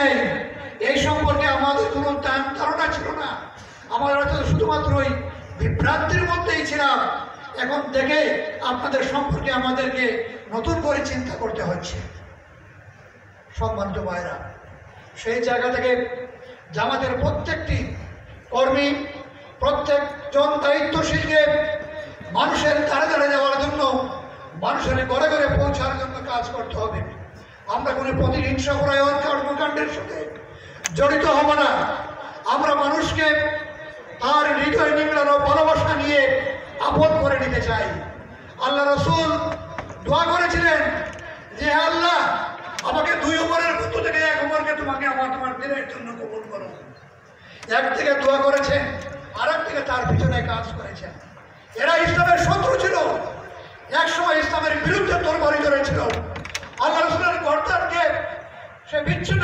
নেই, এই সম্পর্কে আমাদের কোনো ধারণা ছিল না। আমরা হয়তো শুধুমাত্রই বিভ্রান্তির মধ্যেই ছিলাম। এখন দেখে আপনাদের সম্পর্কে আমাদেরকে নতুন করে চিন্তা করতে হচ্ছে। সম্মানিত ভাইরা, সেই জায়গা থেকে জামাতের প্রত্যেকটি কর্মী, প্রত্যেকজন দায়িত্বশীলকে মানুষের ধারে ধারে যাওয়ার জন্য, মানুষের ঘরে ঘরে পৌঁছার জন্য কাজ করতে হবে। আমরা কোনো প্রতিহিংসা কর্মকাণ্ডের সাথে জড়িত হব না। আমরা মানুষকে তার হৃদয় নিংড়ানো ভালোবাসা নিয়ে আপন করে নিতে চাই। আল্লাহ রসুল দোয়া করেছিলেন যে হে আল্লাহ, আমাকে 2 উমরের মধ্য থেকে 1 উমরকে তোমাকে তোমার দিনের জন্য কবুল করো। একদিকে দোয়া করেছেন, আরেকদিকে তার পিছনে কাজ করেছেন। এরা ইসলামের শত্রু ছিল, একসময় ইসলামের বিরুদ্ধে তরবারি করেছিল। আল্লাহ রসুলের গর্দানকে সে বিচ্ছিন্ন